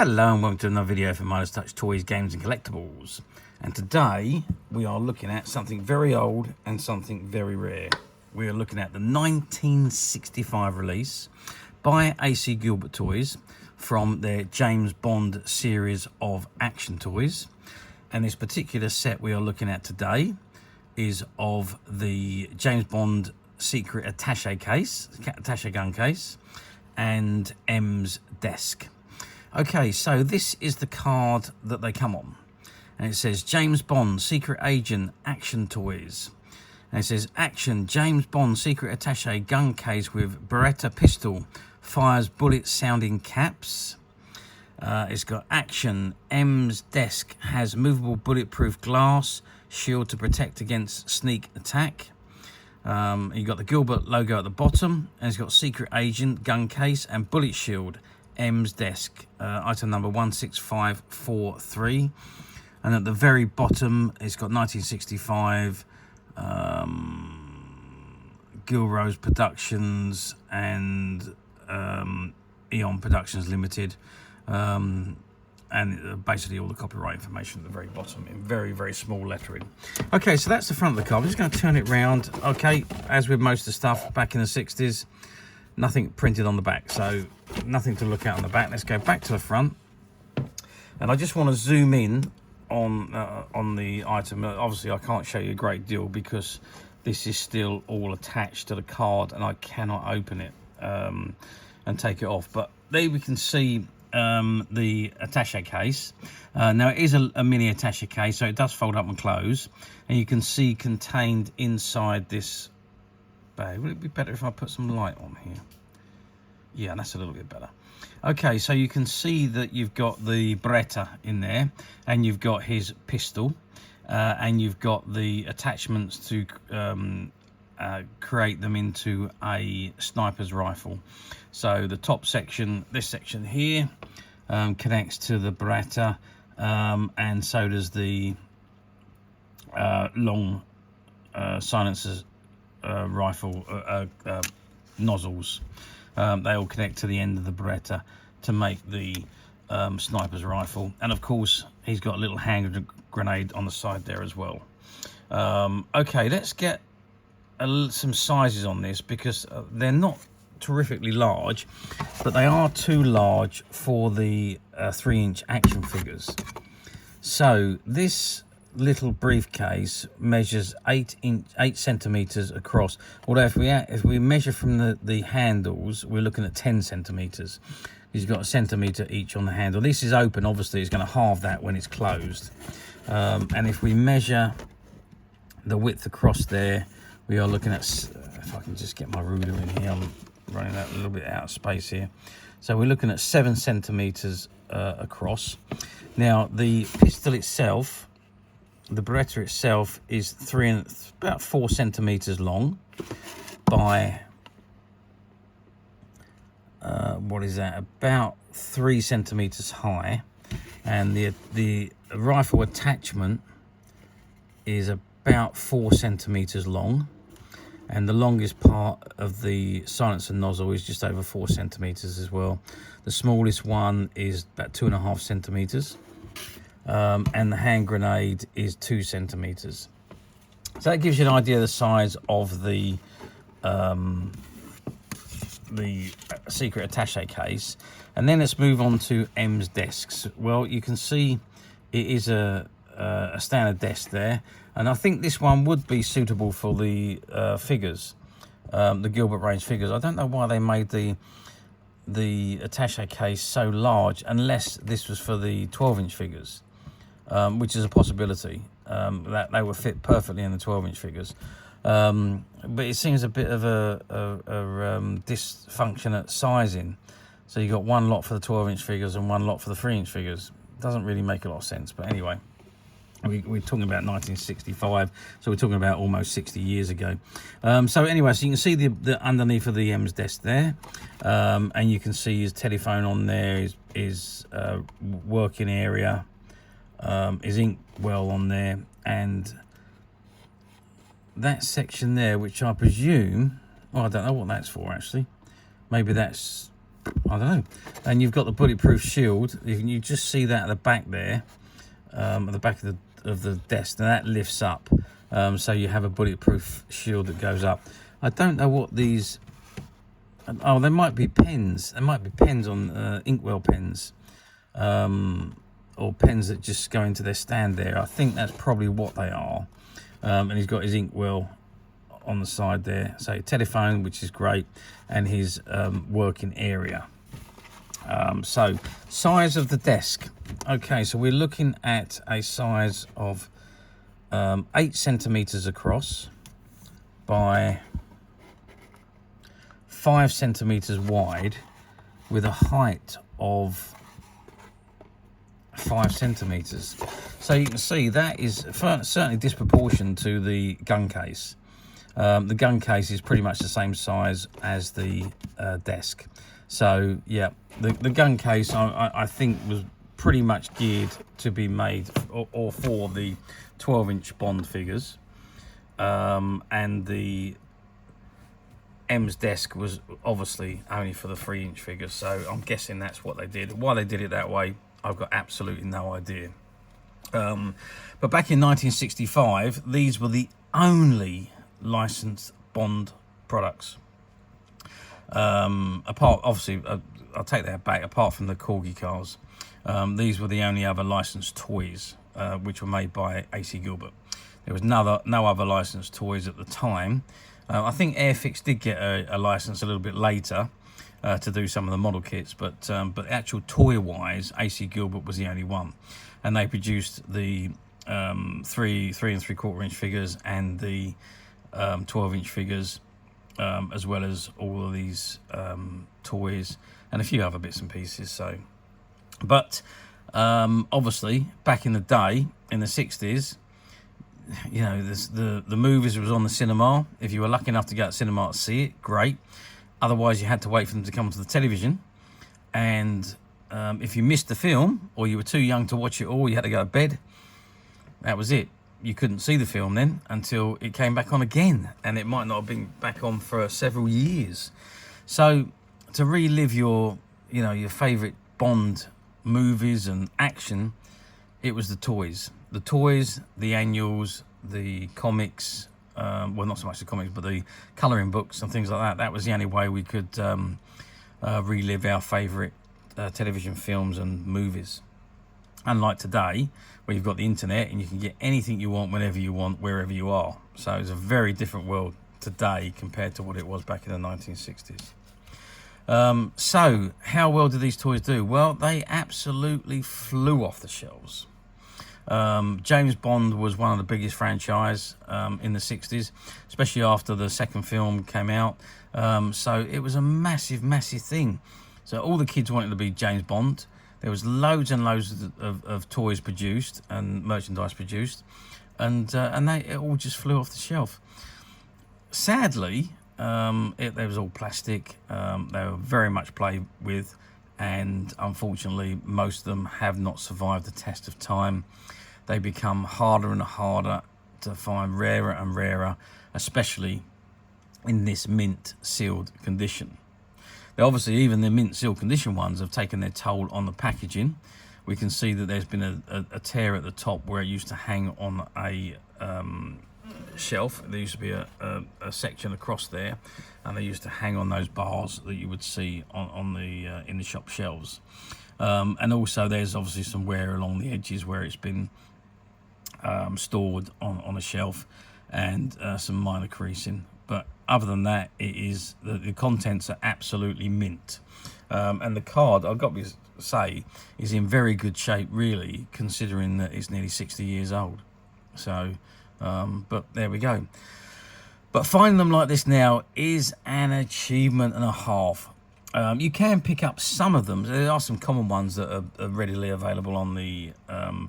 Hello and welcome to another video from Attache Toys, Games and Collectibles. And today we are looking at something very old and something very rare. We are looking at the 1965 release by A.C Gilbert Toys from their James Bond series of action toys. And this particular set we are looking at today is of the James Bond secret attache case, attache gun case, and M's desk. Okay, so this is the card that they come on, and it says James Bond Secret Agent Action Toys, and it says Action James Bond Secret Attache Gun Case with Beretta Pistol, fires bullet sounding caps. It's got Action M's desk has movable bulletproof glass shield to protect against sneak attack. You got the Gilbert logo at the bottom, and it's got Secret Agent gun case and bullet shield. M's desk, item number 16543, and at the very bottom it's got 1965 Gilrose Productions and Eon Productions Limited, and basically all the copyright information at the very bottom in very, very small lettering. Okay, so that's the front of the card. I'm just going to turn it round. Okay, as with most of the stuff back in the 60s, nothing printed on the back, so nothing to look at on the back. Let's go back to the front, and I just want to zoom in on the item. Obviously I can't show you a great deal because this is still all attached to the card and I cannot open it and take it off, but there we can see the attache case. Now it is a mini attache case, so it does fold up and close, and you can see contained inside this bag. Would it be better if I put some light on here? Yeah, that's a little bit better. Okay, so you can see that you've got the Beretta in there, and you've got his pistol, and you've got the attachments to create them into a sniper's rifle. So the top section, this section here, connects to the Beretta, and so does the long silencers rifle nozzles. They all connect to the end of the Beretta to make the sniper's rifle, and of course he's got a little hand grenade on the side there as well. Okay, let's get some sizes on this because they're not terrifically large, but they are too large for the 3-inch action figures. So this little briefcase measures 8 centimeters across, although if we measure from the handles, we're looking at 10 centimeters. He's got a centimeter each on the handle. This is open, obviously it's going to halve that when it's closed, and if we measure the width across there, we are looking at, if I can just get my ruler in here, I'm running out a little bit out of space here, so we're looking at 7 centimeters across. Now the pistol itself, the Beretta itself, is about 4 centimeters long by what is that, about 3 centimeters high, and the rifle attachment is about 4 centimeters long, and the longest part of the silencer nozzle is just over 4 centimeters as well. The smallest one is about 2.5 centimeters. And the hand grenade is 2 centimeters. So that gives you an idea of the size of the secret attache case. And then let's move on to M's desks. Well, you can see it is a standard desk there, and I think this one would be suitable for the figures, the Gilbert range figures. I don't know why they made the attache case so large, unless this was for the 12-inch figures. Which is a possibility, that they would fit perfectly in the 12-inch figures, but it seems a bit of a dysfunctional sizing. So you got one lot for the 12-inch figures and one lot for the 3-inch figures. Doesn't really make a lot of sense, but anyway, we're talking about 1965, so we're talking about almost 60 years ago. So anyway, so you can see the underneath of the M's desk there, and you can see his telephone on there, his working area, his ink well on there, and that section there, which I presume, well, I don't know what that's for actually. Maybe that's I don't know. And you've got the bulletproof shield. You just see that at the back there, at the back of the desk. And that lifts up, so you have a bulletproof shield that goes up. I don't know what these. Oh, there might be pens. There might be pens on inkwell pens, or pens that just go into their stand there. I think that's probably what they are. And he's got his inkwell on the side there. So telephone, which is great, and his working area. So size of the desk. Okay, so we're looking at a size of 8 centimeters across by 5 centimeters wide, with a height of 5 centimeters. So you can see that is certainly disproportionate to the gun case. The gun case is pretty much the same size as the desk. So yeah, the gun case I think was pretty much geared to be made or for the 12-inch Bond figures, and the M's desk was obviously only for the 3-inch figures. So I'm guessing that's what they did. Why they did it that way, I've got absolutely no idea. But back in 1965, these were the only licensed Bond products. Apart, obviously, I'll take that back. Apart from the Corgi cars, these were the only other licensed toys which were made by A.C Gilbert. There was no other licensed toys at the time. I think Airfix did get a license a little bit later to do some of the model kits, but actual toy-wise, A.C Gilbert was the only one, and they produced the 3 3¾ inch figures and the 12-inch figures, as well as all of these toys and a few other bits and pieces. So, but obviously, back in the day, in the 60s, you know, the movies was on the cinema. If you were lucky enough to go to the cinema to see it, great. Otherwise, you had to wait for them to come to the television. And if you missed the film, or you were too young to watch it all, you had to go to bed. That was it. You couldn't see the film then until it came back on again, and it might not have been back on for several years. So to relive your favourite Bond movies and action, it was the toys. The toys, the annuals, the comics, well, not so much the comics, but the colouring books and things like that. That was the only way we could relive our favourite television films and movies. Unlike today, where you've got the internet and you can get anything you want, whenever you want, wherever you are. So it's a very different world today compared to what it was back in the 1960s. So how well did these toys do? Well, they absolutely flew off the shelves. James Bond was one of the biggest franchise in the 60s, especially after the second film came out. So it was a massive, massive thing. So all the kids wanted to be James Bond. There was loads and loads of toys produced and merchandise produced, and it all just flew off the shelf. Sadly, they was all plastic. They were very much played with, and unfortunately, most of them have not survived the test of time. They become harder and harder to find, rarer and rarer, especially in this mint sealed condition. Now, obviously, even the mint sealed condition ones have taken their toll on the packaging. We can see that there's been a tear at the top where it used to hang on a shelf. There used to be a section across there, and they used to hang on those bars that you would see on the in the shop shelves. And also, there's obviously some wear along the edges where it's been stored on a shelf, and some minor creasing. But other than that, it is the contents are absolutely mint, and the card, I've got to say, is in very good shape, really, considering that it's nearly 60 years old. So, but there we go. But finding them like this now is an achievement and a half. You can pick up some of them. There are some common ones that are readily available on the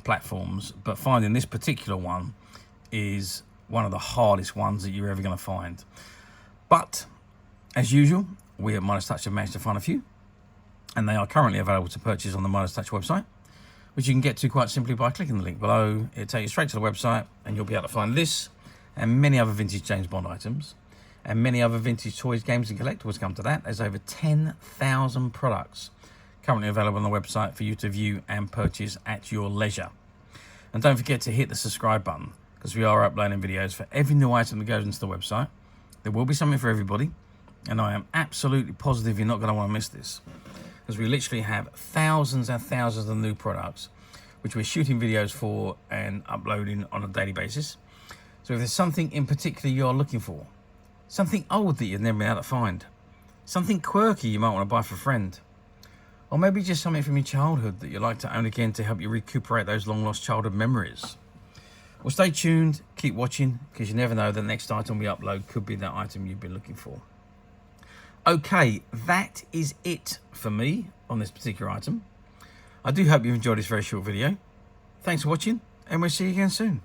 platforms, but finding this particular one is one of the hardest ones that you're ever going to find. But as usual, we at Midas Touch have managed to find a few, and they are currently available to purchase on the Midas Touch website, which you can get to quite simply by clicking the link below. It'll take you straight to the website, and you'll be able to find this and many other vintage James Bond items and many other vintage toys, games and collectibles come to that. There's over 10,000 products currently available on the website for you to view and purchase at your leisure. And don't forget to hit the subscribe button, because we are uploading videos for every new item that goes into the website. There will be something for everybody, and I am absolutely positive you're not going to want to miss this, because we literally have thousands and thousands of new products which we're shooting videos for and uploading on a daily basis. So if there's something in particular you're looking for, something old that you've never been able to find, something quirky you might want to buy for a friend, or maybe just something from your childhood that you'd like to own again to help you recuperate those long lost childhood memories, well, stay tuned, keep watching, because you never know, the next item we upload could be that item you've been looking for. Okay, that is it for me on this particular item. I do hope you've enjoyed this very short video. Thanks for watching, and we'll see you again soon.